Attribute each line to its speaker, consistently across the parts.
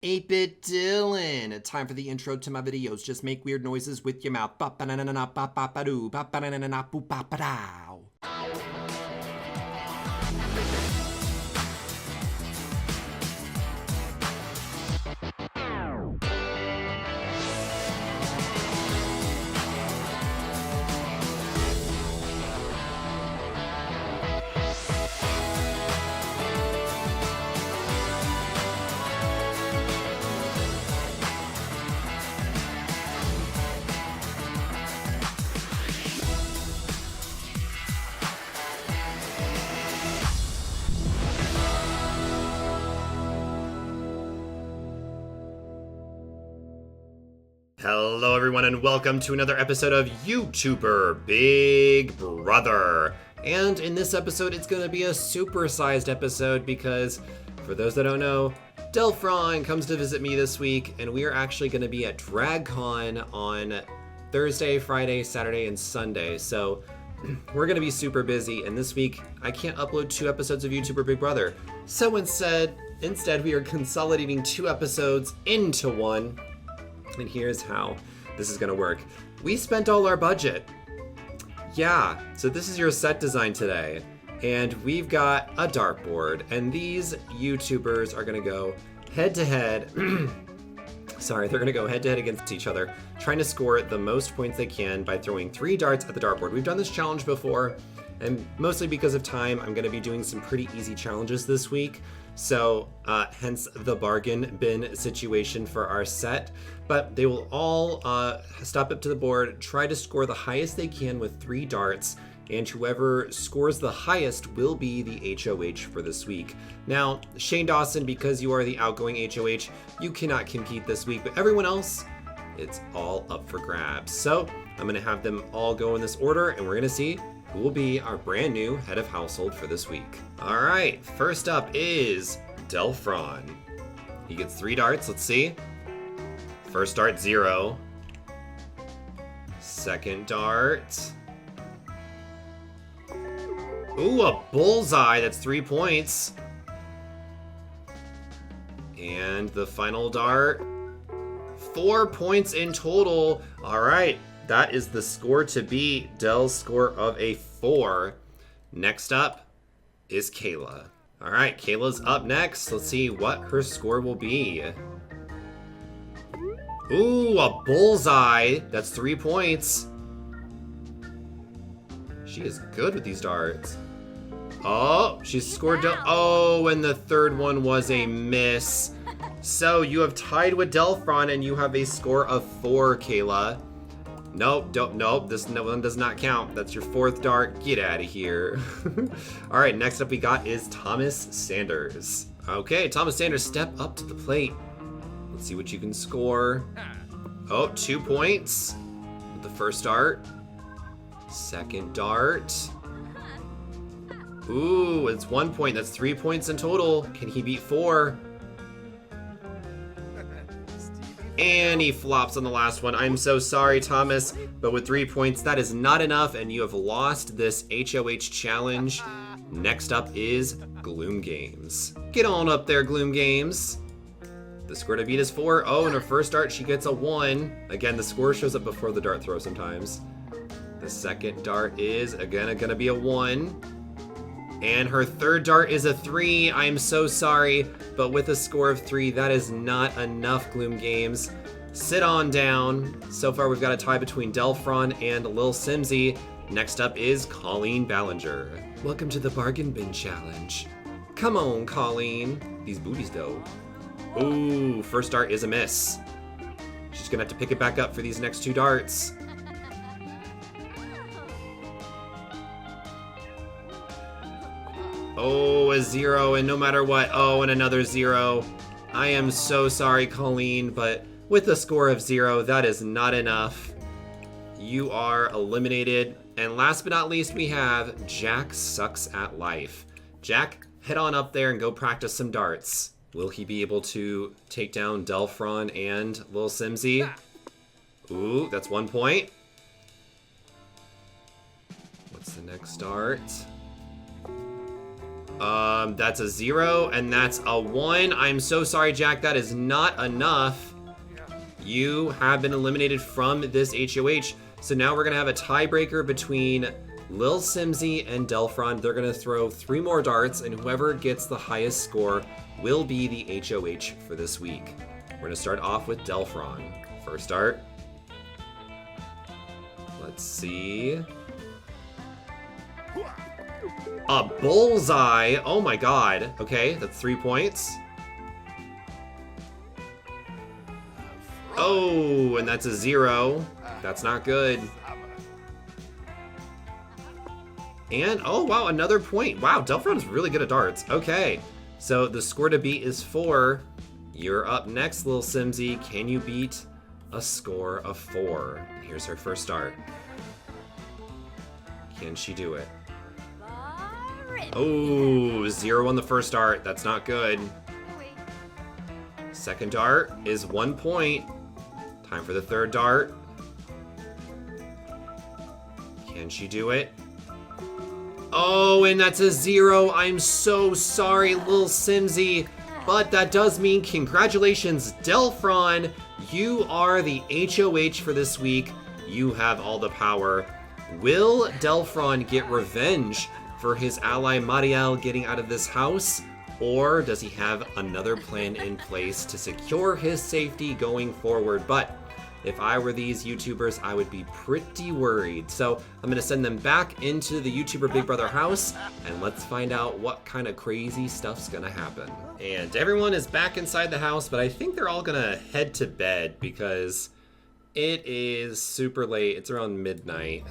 Speaker 1: 8-Bit Dylan. Time for the intro to my videos. Just make weird noises with your mouth. Ba-ba-na-na-na-ba-ba-ba-doo. Ba-ba-na-na-na-na-boo-ba-ba-dow. Hello everyone and welcome to another episode of YouTuber Big Brother. And in this episode it's going to be a supersized episode because, for those that don't know, Delphron comes to visit me this week and we are actually going to be at DragCon on Thursday, Friday, Saturday, and Sunday. So we're going to be super busy, and this week I can't upload 2 episodes of YouTuber Big Brother. So instead we are consolidating 2 episodes into one. And here's how this is gonna work. We spent all our budget. Yeah, so this is your set design today. And we've got a dartboard, and these YouTubers are gonna go head to head. Sorry, they're gonna go head to head against each other, trying to score the most points they can by throwing 3 darts at the dartboard. We've done this challenge before, and mostly because of time, I'm gonna be doing some pretty easy challenges this week. So hence the bargain bin situation for our set. But they will all stop up to the board, try to score the highest they can with 3 darts, and whoever scores the highest will be the HOH for this week. Now, Shane Dawson, because you are the outgoing HOH, you cannot compete this week, but everyone else, it's all up for grabs. So I'm gonna have them all go in this order, and we're gonna see who will be our brand new head of household for this week. All right, first up is Delphron. He gets 3 darts, let's see. First dart, 0. Second dart. Ooh, a bullseye, that's 3 points. And the final dart, 4 points in total. All right, that is the score to beat. Del's score of a 4. Next up is Kayla. All right, Kayla's up next. Let's see what her score will be. Ooh, a bullseye. That's 3 points. She is good with these darts. Oh, she scored. Oh, and the third one was a miss. So you have tied with Delphron and you have a score of 4, Kayla. Nope, this one does not count. That's your 4th dart. Get out of here. All right, next up we got is Thomas Sanders. Okay, Thomas Sanders, step up to the plate. Let's see what you can score. Oh, 2 points with the first dart. Second dart. Ooh, it's 1 point. That's 3 points in total. Can he beat 4? And he flops on the last one. I'm so sorry, Thomas, but with 3 points, that is not enough, and you have lost this HOH challenge. Next up is Gloom Games. Get on up there, Gloom Games. The score to beat is 4. Oh, and her first dart, she gets a 1. Again, the score shows up before the dart throw sometimes. The second dart is, again, gonna be a 1. And her third dart is a 3. I'm so sorry, but with a score of 3, that is not enough, Gloom Games. Sit on down. So far, we've got a tie between Delphron and Lil Simsy. Next up is Colleen Ballinger. Welcome to the Bargain Bin Challenge. Come on, Colleen. These booties, though. Ooh, first dart is a miss. She's gonna have to pick it back up for these next 2 darts. Oh, a 0, and no matter what, oh, and another 0. I am so sorry, Colleen, but with a score of 0, that is not enough. You are eliminated. And last but not least, we have Jack Sucks at Life. Jack, head on up there and go practice some darts. Will he be able to take down Delphron and Lil Simsy? Ooh, that's 1 point. What's the next dart? That's a 0, and that's a 1. I'm so sorry, Jack. That is not enough. You have been eliminated from this HOH. So now we're going to have a tiebreaker between Lil Simsy and Delphron. They're going to throw 3 more darts, and whoever gets the highest score will be the HOH for this week. We're going to start off with Delphron. First dart. Let's see. A bullseye. Oh my god. Okay, that's 3 points. Oh, and that's a 0. That's not good. And, oh wow, another point. Wow, Delphron's really good at darts. Okay, so the score to beat is 4. You're up next, Lil Simsy. Can you beat a score of 4? Here's her first dart. Can she do it? Oh, 0 on the first dart. That's not good. Second dart is 1 point. Time for the third dart. Can she do it? Oh, and that's a 0. I'm so sorry, Lil Simsy. But that does mean congratulations, Delphron. You are the HOH for this week. You have all the power. Will Delphron get revenge for his ally Marielle getting out of this house? Or does he have another plan in place to secure his safety going forward? But if I were these YouTubers, I would be pretty worried. So I'm gonna send them back into the YouTuber Big Brother house, and let's find out what kind of crazy stuff's gonna happen. And everyone is back inside the house, but I think they're all gonna head to bed because it is super late. It's around midnight.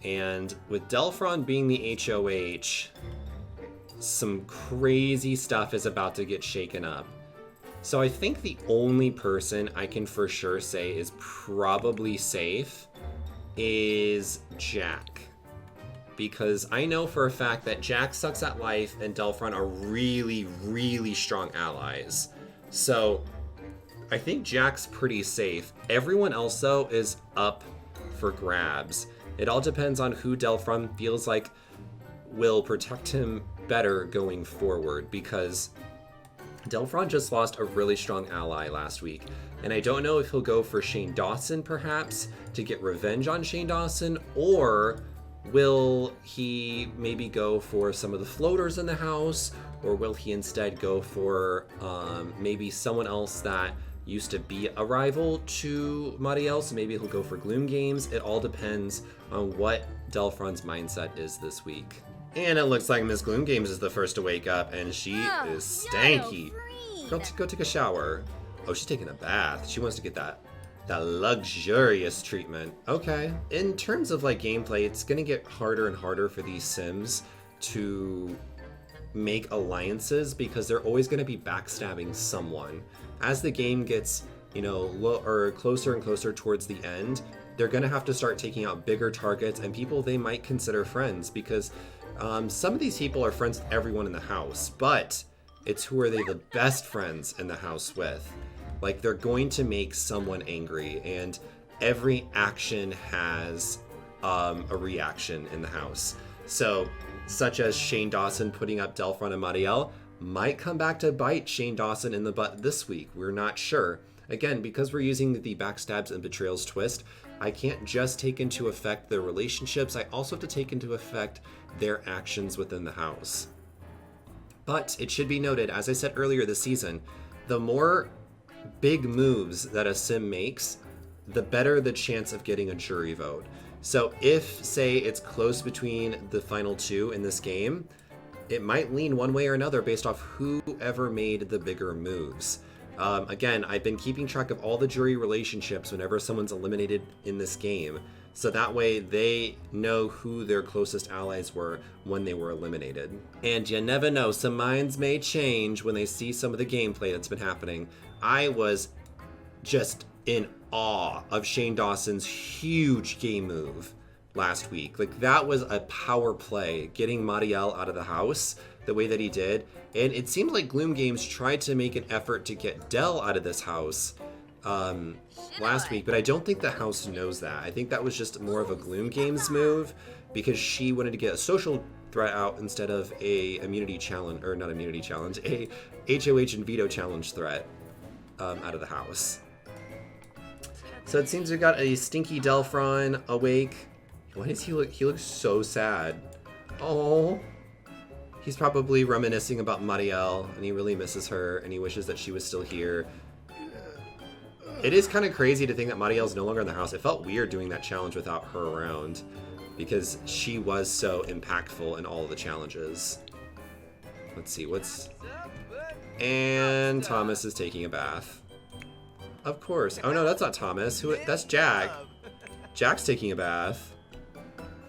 Speaker 1: And with Delphron being the HOH, some crazy stuff is about to get shaken up. So I think the only person I can for sure say is probably safe is Jack. Because I know for a fact that Jack sucks at life and Delphron are really, really strong allies. So I think Jack's pretty safe. Everyone else, though, is up for grabs. It all depends on who Delphron feels like will protect him better going forward, because Delphron just lost a really strong ally last week, and I don't know if he'll go for Shane Dawson perhaps to get revenge on Shane Dawson, or will he maybe go for some of the floaters in the house, or will he instead go for maybe someone else that used to be a rival to Marielle, so maybe he'll go for Gloom Games. It all depends on what Delphron's mindset is this week. And it looks like Miss Gloom Games is the first to wake up, and she is stanky. Go take a shower. Oh, she's taking a bath. She wants to get that luxurious treatment. Okay. In terms of like gameplay, it's gonna get harder and harder for these Sims to make alliances because they're always gonna be backstabbing someone. As the game gets, closer and closer towards the end, they're gonna have to start taking out bigger targets and people they might consider friends, because some of these people are friends with everyone in the house, but it's who are they the best friends in the house with. Like, they're going to make someone angry, and every action has a reaction in the house. So, such as Shane Dawson putting up Delphron and Marielle might come back to bite Shane Dawson in the butt this week. We're not sure. Again, because we're using the backstabs and betrayals twist, I can't just take into effect their relationships, I also have to take into effect their actions within the house. But it should be noted, as I said earlier this season, the more big moves that a sim makes, the better the chance of getting a jury vote. So if, say, it's close between the final two in this game, it might lean one way or another based off whoever made the bigger moves. Again, I've been keeping track of all the jury relationships whenever someone's eliminated in this game, so that way they know who their closest allies were when they were eliminated. And you never know, some minds may change when they see some of the gameplay that's been happening. I was just in awe of Shane Dawson's huge game move last week. Like, that was a power play, getting Marielle out of the house the way that he did. And it seems like Gloom Games tried to make an effort to get Del out of this house last week, but I don't think the house knows that. I think that was just more of a Gloom Games move because she wanted to get a social threat out instead of a immunity challenge, or not immunity challenge, a HOH and veto challenge threat out of the house. So it seems we got a stinky Delphron awake. Why does he look? He looks so sad. Oh, he's probably reminiscing about Marielle, and he really misses her, and he wishes that she was still here. It is kind of crazy to think that Marielle's no longer in the house. It felt weird doing that challenge without her around, because she was so impactful in all of the challenges. Let's see, and Thomas is taking a bath. Of course. Oh no, that's not Thomas. That's Jack. Jack's taking a bath.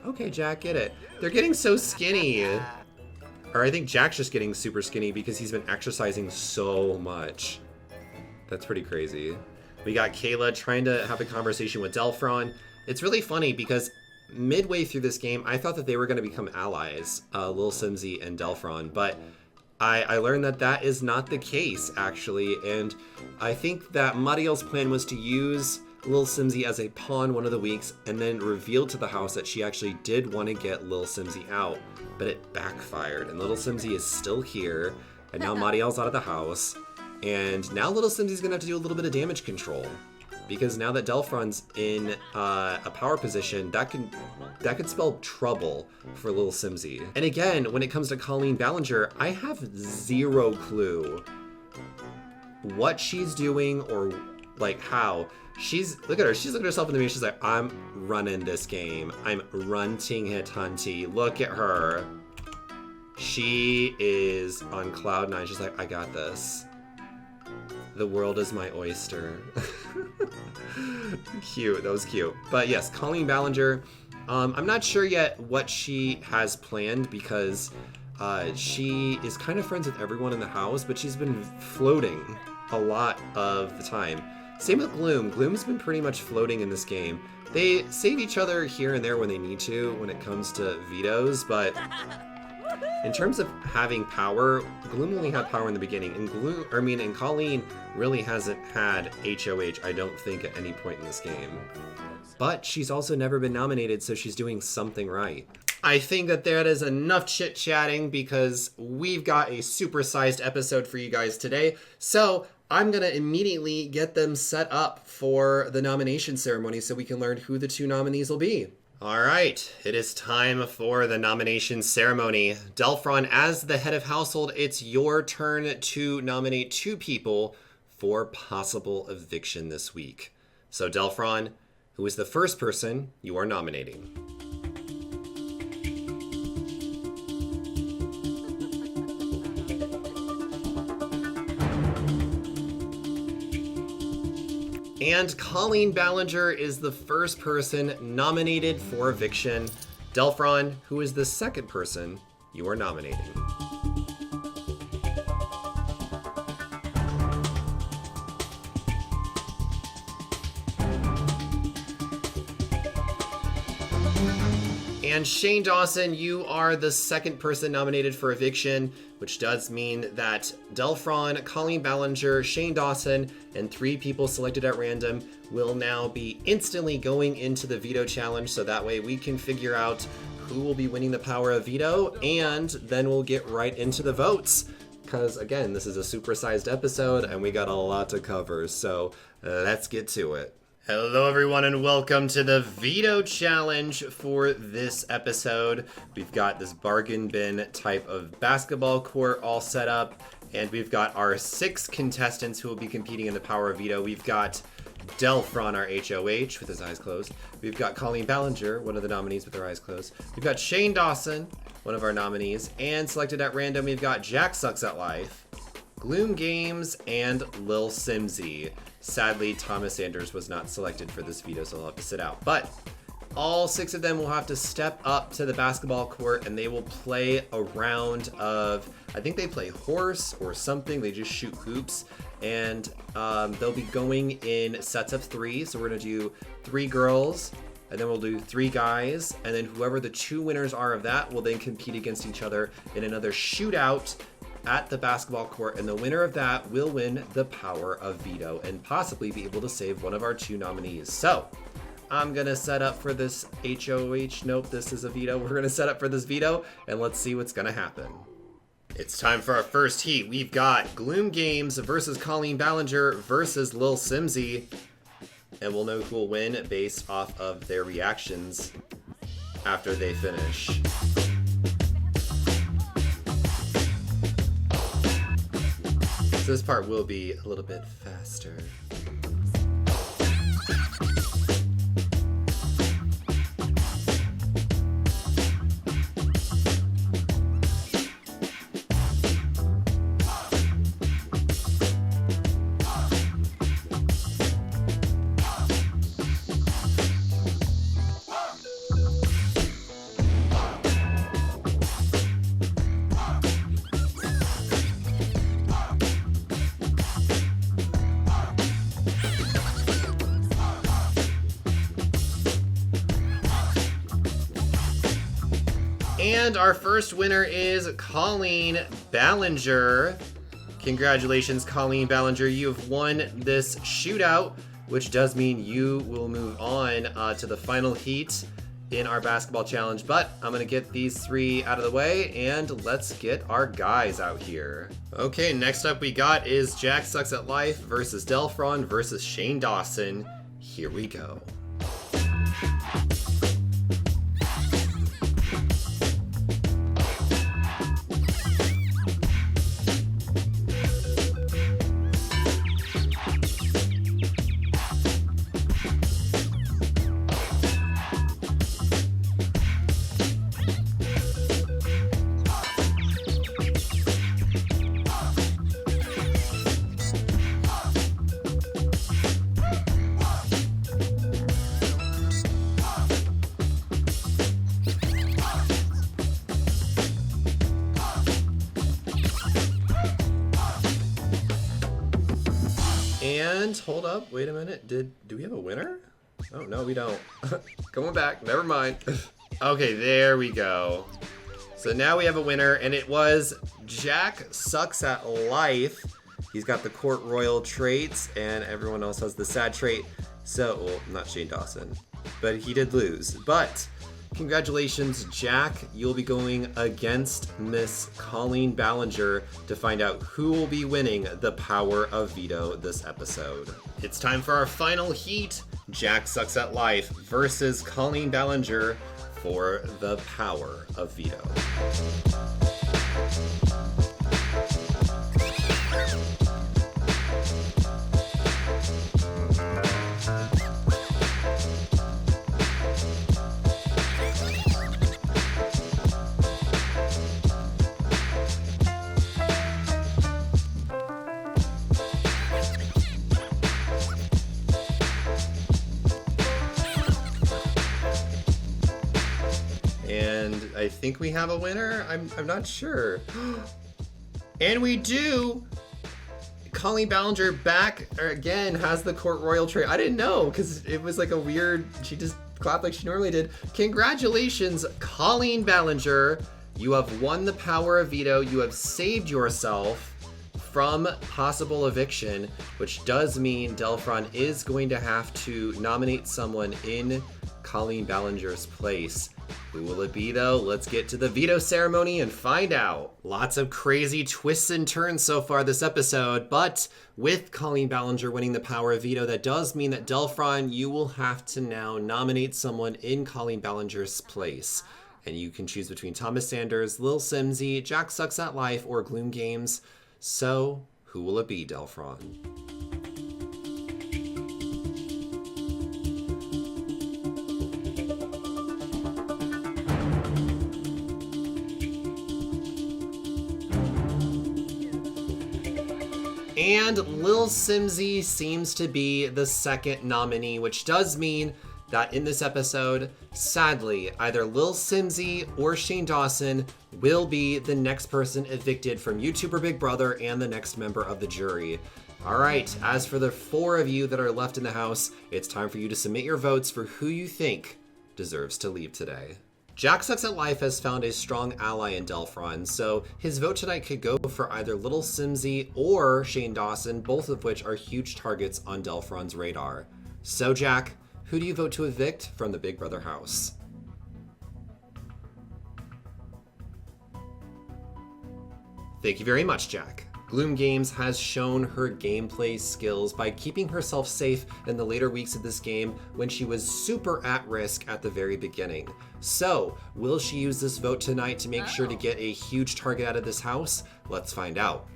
Speaker 1: Okay, Jack, get it. They're getting so skinny. Or I think Jack's just getting super skinny because he's been exercising so much. That's pretty crazy. We got Kayla trying to have a conversation with Delphron. It's really funny because midway through this game, I thought that they were going to become allies, Lil Simsy and Delphron, but I learned that that is not the case, actually, and I think that Marielle's plan was to use Lil Simsy as a pawn one of the weeks and then reveal to the house that she actually did want to get Lil Simsy out, but it backfired, and Little Simsy is still here, and now Marielle's out of the house, and now Little Simsy's going to have to do a little bit of damage control, because now that Delphron's in a power position, that could spell trouble for Lil Simsy. And again, when it comes to Colleen Ballinger, I have zero clue what she's doing or like how. Look at her, she's looking at herself in the mirror, she's like, I'm running this game. I'm runting it, hunty. Look at her. She is on cloud 9, she's like, I got this. The world is my oyster. Cute, that was cute. But yes, Colleen Ballinger, I'm not sure yet what she has planned because she is kind of friends with everyone in the house, but she's been floating a lot of the time. Same with Gloom. Gloom's been pretty much floating in this game. They save each other here and there when they need to when it comes to vetoes, but in terms of having power, Gloom only had power in the beginning, and Colleen really hasn't had HOH, I don't think, at any point in this game. But she's also never been nominated, so she's doing something right. I think that is enough chit-chatting because we've got a supersized episode for you guys today. So I'm gonna immediately get them set up for the nomination ceremony so we can learn who the 2 nominees will be. All right, it is time for the nomination ceremony. Delphron, as the head of household, it's your turn to nominate 2 people for possible eviction this week. So Delphron, who is the first person you are nominating? And Colleen Ballinger is the first person nominated for eviction. Delphron, who is the second person you are nominating? And Shane Dawson, you are the second person nominated for eviction, which does mean that Delphron, Colleen Ballinger, Shane Dawson, and 3 people selected at random will now be instantly going into the veto challenge, so that way we can figure out who will be winning the power of veto, and then we'll get right into the votes. Because again, this is a supersized episode and we got a lot to cover, so let's get to it. Hello everyone and welcome to the Veto Challenge for this episode. We've got this bargain bin type of basketball court all set up, and we've got our 6 contestants who will be competing in the Power of Veto. We've got Delphron, our HOH, with his eyes closed. We've got Colleen Ballinger, one of the nominees with their eyes closed. We've got Shane Dawson, one of our nominees, and selected at random, we've got Jack Sucks at Life, Gloom Games, and Lil Simsy. Sadly, Thomas Anders was not selected for this veto, so he'll have to sit out. But all 6 of them will have to step up to the basketball court and they will play a round of, I think they play horse or something. They just shoot hoops, and they'll be going in sets of 3. So we're gonna do 3 girls, and then we'll do 3 guys, and then whoever the 2 winners are of that will then compete against each other in another shootout at the basketball court, and the winner of that will win the power of veto and possibly be able to save one of our 2 nominees. So I'm gonna set up for this HOH. Nope, this is a veto. We're gonna set up for this veto, and let's see what's gonna happen. It's time for our first heat. We've got Gloom Games versus Colleen Ballinger versus Lil Simsy. And we'll know who will win based off of their reactions after they finish. So this part will be a little bit faster. And our first winner is Colleen Ballinger. Congratulations, Colleen Ballinger. You have won this shootout, which does mean you will move on to the final heat in our basketball challenge. But I'm going to get these three out of the way, and let's get our guys out here. Okay, next up we got is Jack Sucks at Life versus Delphron versus Shane Dawson. Here we go. And hold up, wait a minute. Do we have a winner? Oh, no, we don't. Going back, never mind. Okay, there we go. So now we have a winner, and it was Jack Sucks at Life. He's got the Court Royal traits, and everyone else has the sad trait. So, well, not Shane Dawson, but he did lose. But congratulations, Jack. You'll be going against Miss Colleen Ballinger to find out who will be winning the Power of Veto this episode. It's time for our final heat, Jack Sucks at Life versus Colleen Ballinger for the Power of Veto. And I think we have a winner. I'm not sure. And we do. Colleen Ballinger back again has the Court Royal trait. I didn't know because it was like a weird, she just clapped like she normally did. Congratulations, Colleen Ballinger. You have won the Power of Veto. You have saved yourself from possible eviction, which does mean Delphron is going to have to nominate someone in Colleen Ballinger's place. Who will it be, though? Let's get to the veto ceremony and find out. Lots of crazy twists and turns so far this episode, but with Colleen Ballinger winning the Power of Veto, that does mean that Delphron, you will have to now nominate someone in Colleen Ballinger's place. And you can choose between Thomas Sanders, Lil Simsy, Jack Sucks at Life, or Gloom Games. So, who will it be, Delphron? And Lil Simsy seems to be the second nominee, which does mean that in this episode, sadly, either Lil Simsy or Shane Dawson will be the next person evicted from YouTuber Big Brother and the next member of the jury. All right, as for the four of you that are left in the house, it's time for you to submit your votes for who you think deserves to leave today. Jack Sucks at Life has found a strong ally in Delphron, so his vote tonight could go for either Little Simsy or Shane Dawson, both of which are huge targets on Delphron's radar. So Jack, who do you vote to evict from the Big Brother house? Thank you very much, Jack. Gloom Games has shown her gameplay skills by keeping herself safe in the later weeks of this game when she was super at risk at the very beginning. So, will she use this vote tonight to make sure to get a huge target out of this house? Let's find out.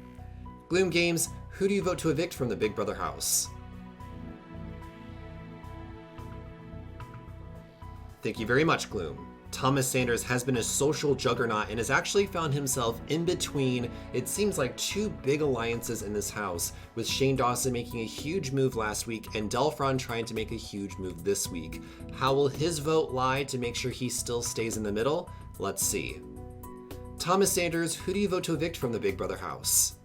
Speaker 1: Gloom Games, who do you vote to evict from the Big Brother house? Thank you very much, Gloom. Thomas Sanders has been a social juggernaut and has actually found himself in between, it seems like, two big alliances in this house, with Shane Dawson making a huge move last week and Delphron trying to make a huge move this week. How will his vote lie to make sure he still stays in the middle? Let's see. Thomas Sanders, who do you vote to evict from the Big Brother house?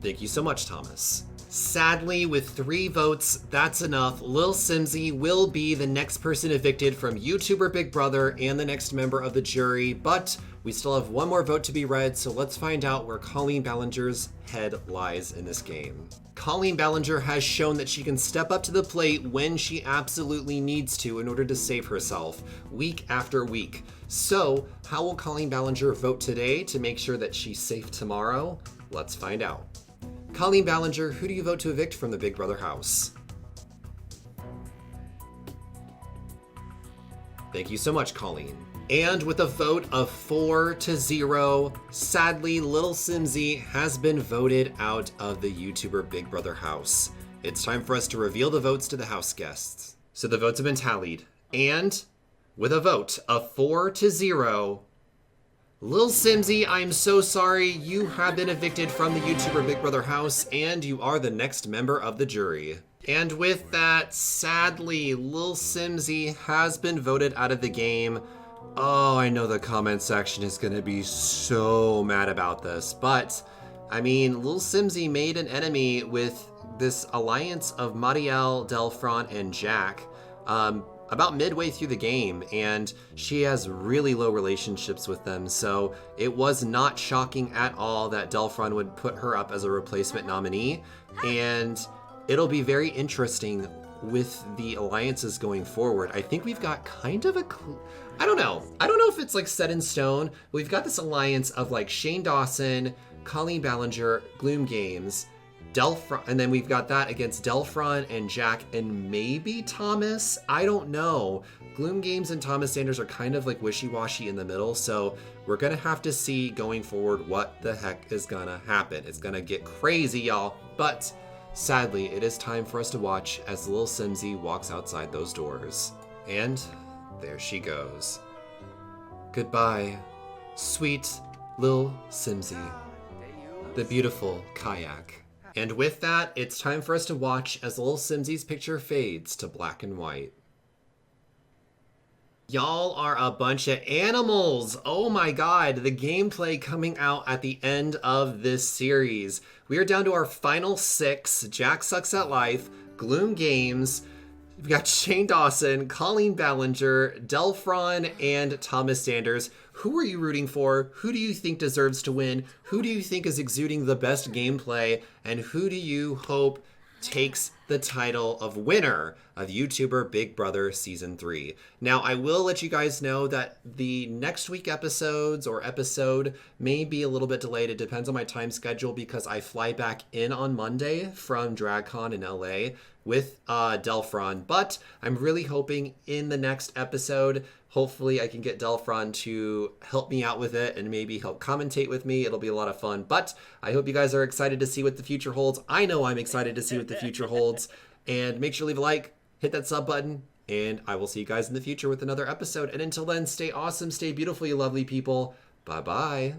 Speaker 1: Thank you so much, Thomas. Sadly, with 3 votes, that's enough. Lil Simsy will be the next person evicted from YouTuber Big Brother and the next member of the jury, but we still have one more vote to be read, so let's find out where Colleen Ballinger's head lies in this game. Colleen Ballinger has shown that she can step up to the plate when she absolutely needs to in order to save herself, week after week. So, how will Colleen Ballinger vote today to make sure that she's safe tomorrow? Let's find out. Colleen Ballinger, who do you vote to evict from the Big Brother house? Thank you so much, Colleen. And with a vote of 4-0, sadly, Lil Simsy has been voted out of the YouTuber Big Brother house. It's time for us to reveal the votes to the house guests. So the votes have been tallied, and with a vote of 4-0, Lil Simsy, I'm so sorry, you have been evicted from the YouTuber Big Brother house, and you are the next member of the jury. And with that, sadly, Lil Simsy has been voted out of the game. Oh, I know the comment section is gonna be so mad about this, but, I mean, Lil Simsy made an enemy with this alliance of Marielle, Delphron, and Jack, about midway through the game, and she has really low relationships with them, so it was not shocking at all that Delphron would put her up as a replacement nominee, and it'll be very interesting with the alliances going forward. I think we've got kind of a I don't know if it's like set in stone. We've got this alliance of like Shane Dawson, Colleen Ballinger, Gloom Games, Delphron, and then we've got that against Delphron and Jack and maybe Thomas. I don't know. Gloom Games and Thomas Sanders are kind of like wishy-washy in the middle, so we're gonna have to see going forward what the heck is gonna happen. It's gonna get crazy, y'all. But sadly, it is time for us to watch as Lil Simsy walks outside those doors. And there she goes. Goodbye, sweet Lil Simsy, the beautiful kayak. And with that, it's time for us to watch as Lil Simsy's picture fades to black and white. Y'all are a bunch of animals! Oh my god, the gameplay coming out at the end of this series. We are down to our final 6. Jack Sucks at Life, Gloom Games, we've got Shane Dawson, Colleen Ballinger, Delphron, and Thomas Sanders. Who are you rooting for? Who do you think deserves to win? Who do you think is exuding the best gameplay? And who do you hope takes the title of winner of YouTuber Big Brother Season 3? Now, I will let you guys know that the next week episodes or episode may be a little bit delayed. It depends on my time schedule because I fly back in on Monday from DragCon in LA with Delphron. But I'm really hoping in the next episode, hopefully I can get Delphron to help me out with it and maybe help commentate with me. It'll be a lot of fun. But I hope you guys are excited to see what the future holds. I know I'm excited to see what the future holds. And make sure to leave a like, hit that sub button, and I will see you guys in the future with another episode. And until then, stay awesome, stay beautiful, you lovely people. Bye-bye.